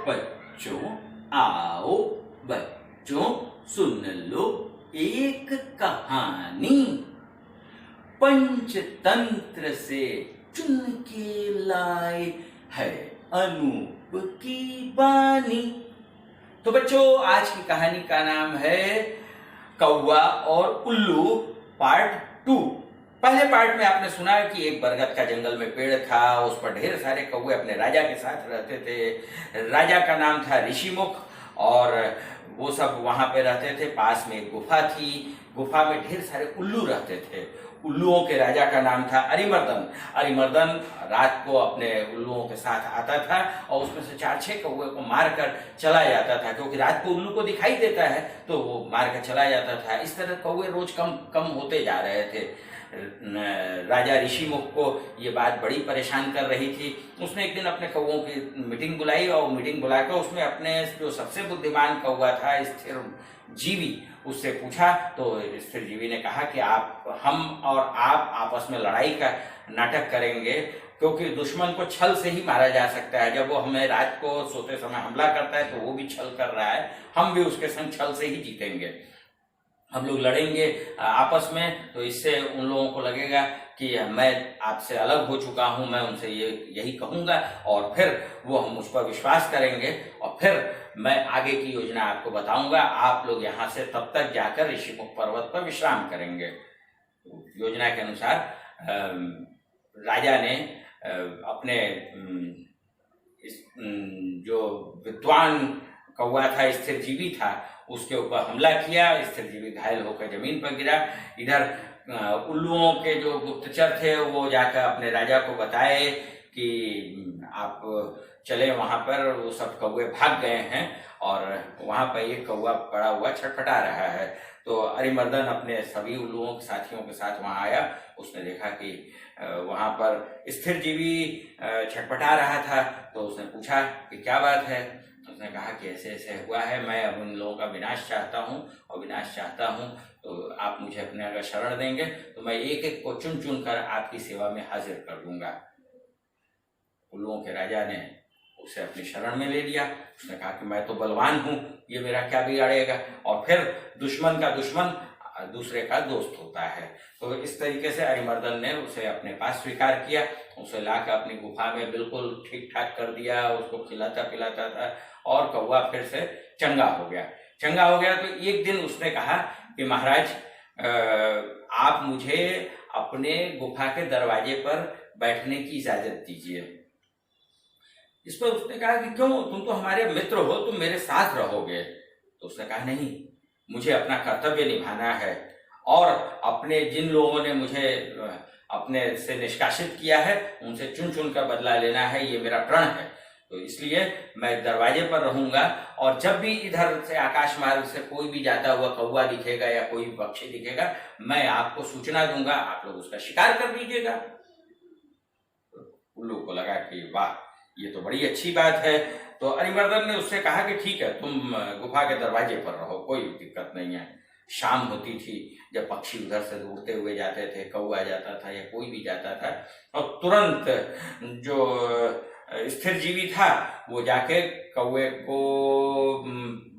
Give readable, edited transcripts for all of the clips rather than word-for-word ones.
बच्चों आओ, बच्चों सुन लो एक कहानी। पंचतंत्र से चुन के लाए है अनूप की बानी। तो बच्चों, आज की कहानी का नाम है कौवा और उल्लू पार्ट 2। पहले पार्ट में आपने सुना कि एक बरगद का जंगल में पेड़ था, उस पर ढेर सारे कौवे अपने राजा के साथ रहते थे। राजा का नाम था ऋषिमुख और वो सब वहां पे रहते थे। पास में एक गुफा थी, गुफा में ढेर सारे उल्लू रहते थे। उल्लुओं के राजा का नाम था अरिमर्दन। अरिमर्दन रात को अपने उल्लुओं के साथ आता था और उसमें से 4-6 कौवे को मारकर चला जाता था, क्योंकि रात को उल्लू को दिखाई देता है तो वो मारकर चला जाता था। इस तरह कौवे रोज कम कम होते जा रहे थे। राजा ऋषिमुख को ये बात बड़ी परेशान कर रही थी। उसने एक दिन अपने कौवों की मीटिंग बुलाई और मीटिंग बुलाकर उसमें अपने जो सबसे बुद्धिमान कौवा था स्थिर जीवी, उससे पूछा। तो स्थिर जीवी ने कहा कि हम और आप आपस में लड़ाई का नाटक करेंगे, क्योंकि दुश्मन को छल से ही मारा जा सकता है। जब वो हमें रात को सोते समय हमला करता है तो वो भी छल कर रहा है, हम भी उसके संग छल से ही जीतेंगे। हम लोग लड़ेंगे आपस में, तो इससे उन लोगों को लगेगा कि मैं आपसे अलग हो चुका हूं, मैं उनसे यही कहूंगा और फिर वो हम मुझ पर विश्वास करेंगे और फिर मैं आगे की योजना आपको बताऊंगा। आप लोग यहाँ से तब तक जाकर ऋषिमुख पर्वत पर विश्राम करेंगे। योजना के अनुसार राजा ने अपने जो विद्वान कौवा था, स्थिर जीवी था, उसके ऊपर हमला किया। स्थिर जीवी घायल होकर जमीन पर गिरा। इधर उल्लुओं के जो गुप्तचर थे वो जाकर अपने राजा को बताए कि आप चले वहां पर। वो सब कौवे भाग गए हैं और वहां पर एक कौवा पड़ा हुआ छटपटा रहा है। तो अरिमर्दन अपने सभी उल्लुओं के साथियों के साथ वहां आया। उसने देखा कि वहां पर स्थिर जीवी छटपटा रहा था, तो उसने पूछा कि क्या बात है। उसने कहा कि ऐसे ऐसे हुआ है, मैं अब उन लोगों का विनाश चाहता हूँ और विनाश चाहता हूँ तो आप मुझे अपने अगर शरण देंगे तो मैं एक एक को चुन चुन कर आपकी सेवा में हाजिर कर दूंगा। उल्लुओं के राजा ने उसे अपनी शरण में ले लिया। उसने कहा कि मैं तो बलवान हूँ, ये मेरा क्या बिगाड़ेगा। और फिर दुश्मन का दुश्मन दूसरे का दोस्त होता है। तो इस तरीके से अरिमर्दन ने उसे अपने पास स्वीकार किया। उसे लाकर अपनी गुफा में बिल्कुल ठीक ठाक कर दिया, उसको खिलाता पिलाता था और कौवा फिर से चंगा हो गया। तो एक दिन उसने कहा कि महाराज, आप मुझे अपने गुफा के दरवाजे पर बैठने की इजाजत दीजिए। इस पर उसने कहा कि क्यों, तुम तो हमारे मित्र हो, तुम मेरे साथ रहोगे। तो उसने कहा नहीं, मुझे अपना कर्तव्य निभाना है और अपने जिन लोगों ने मुझे अपने से निष्कासित किया है उनसे चुन चुन कर बदला लेना है, ये मेरा प्रण है। तो इसलिए मैं दरवाजे पर रहूंगा और जब भी इधर से आकाश मार्ग से कोई भी जाता हुआ कौवा दिखेगा या कोई पक्षी दिखेगा, मैं आपको सूचना दूंगा, आप लोग उसका शिकार कर लीजिएगा। उल्लू को लगा कि वाह, ये तो बड़ी अच्छी बात है। तो अरिमर्दन ने उससे कहा कि ठीक है, तुम गुफा के दरवाजे पर रहो, कोई दिक्कत नहीं है। शाम होती थी, जब पक्षी उधर से उड़ते हुए जाते थे, कौवा जाता था या कोई भी जाता था, और तुरंत जो स्थिर जीवी था वो जाके कौवे को,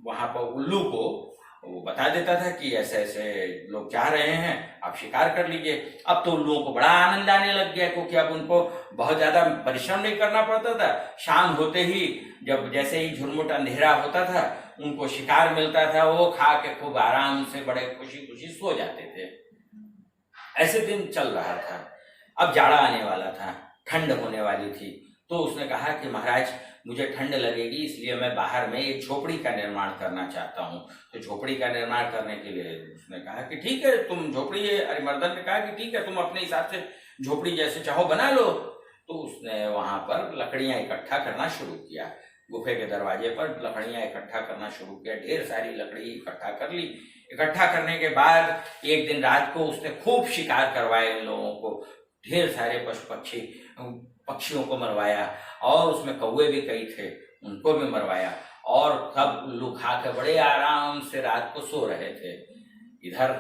वहां पर उल्लू को वो बता देता था कि ऐसे ऐसे लोग जा रहे हैं, आप शिकार कर लीजिए। अब तो उल्लुओं को बड़ा आनंद आने लग गया, क्योंकि अब उनको बहुत ज्यादा परिश्रम नहीं करना पड़ता था। शाम होते ही, जब जैसे ही झुरमुट अंधेरा होता था, उनको शिकार मिलता था, वो खा के खूब आराम से बड़े खुशी खुशी सो जाते थे। ऐसे दिन चल रहा था। अब जाड़ा आने वाला था, ठंड होने वाली थी। तो उसने कहा कि महाराज, मुझे ठंड लगेगी, इसलिए मैं बाहर में एक झोपड़ी का निर्माण करना चाहता हूँ। तो झोपड़ी का निर्माण करने के लिए उसने कहा कि ठीक है, तुम झोपड़ी, अरिमर्दन ने कहा कि ठीक है, तुम अपने हिसाब से झोपड़ी जैसे चाहो बना लो। तो उसने वहां पर लकड़ियां इकट्ठा करना शुरू किया। गुफे के दरवाजे पर लकड़ियां इकट्ठा करना शुरू किया। ढेर सारी लकड़ी इकट्ठा कर ली। इकट्ठा करने के बाद एक दिन रात को उसने खूब शिकार करवाए इन लोगों को। ढेर सारे पशु पक्षियों को मरवाया और उसमें कौवे भी कई थे, उनको भी मरवाया और सब उल्लू खा के बड़े आराम से रात को सो रहे थे। इधर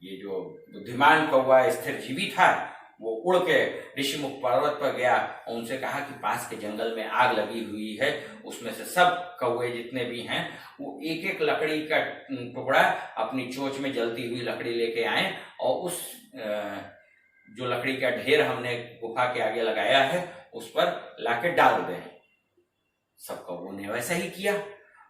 ये जो बुद्धिमान कौवा स्थिर जीवी था वो उड़ के ऋषिमुख पर्वत पर गया और उनसे कहा कि पास के जंगल में आग लगी हुई है, उसमें से सब कौवे जितने भी हैं वो एक एक लकड़ी का टुकड़ा अपनी चोंच में जलती हुई लकड़ी लेके आए और उस जो लकड़ी का ढेर हमने गुफा के आगे लगाया है उस पर लाके डाल दें। सब कौवों ने वैसा ही किया।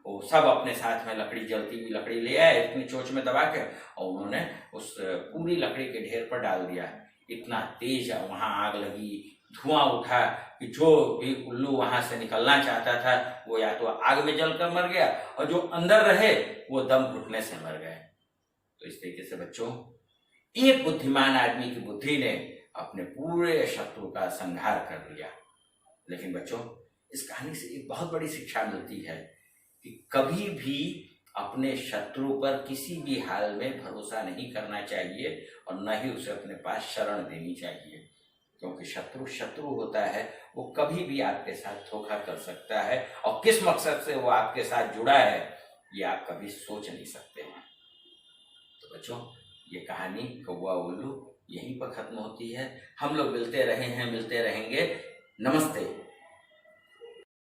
वो सब अपने साथ में लकड़ी, जलती हुई लकड़ी ले आए अपनी चोंच में दबा के और उन्होंने उस पूरी लकड़ी के ढेर पर डाल दिया। इतना तेज वहां आग लगी, धुआं उठा कि जो भी उल्लू वहां से निकलना चाहता था वो या तो आग में जलकर मर गया और जो अंदर रहे वो दम घुटने से मर गए। तो इस तरीके से बच्चों, एक बुद्धिमान आदमी की बुद्धि ने अपने पूरे शत्रु का संहार कर लिया। लेकिन बच्चों, इस कहानी से एक बहुत बड़ी शिक्षा मिलती है कि कभी भी अपने शत्रु पर किसी भी हाल में भरोसा नहीं करना चाहिए और न ही उसे अपने पास शरण देनी चाहिए, क्योंकि शत्रु शत्रु होता है, वो कभी भी आपके साथ धोखा कर सकता है और किस मकसद से वो आपके साथ जुड़ा है ये आप कभी सोच नहीं सकते हैं। तो बच्चों, ये कहानी कौवा उल्लू यहीं पर खत्म होती है। हम लोग मिलते रहे हैं, मिलते रहेंगे। नमस्ते।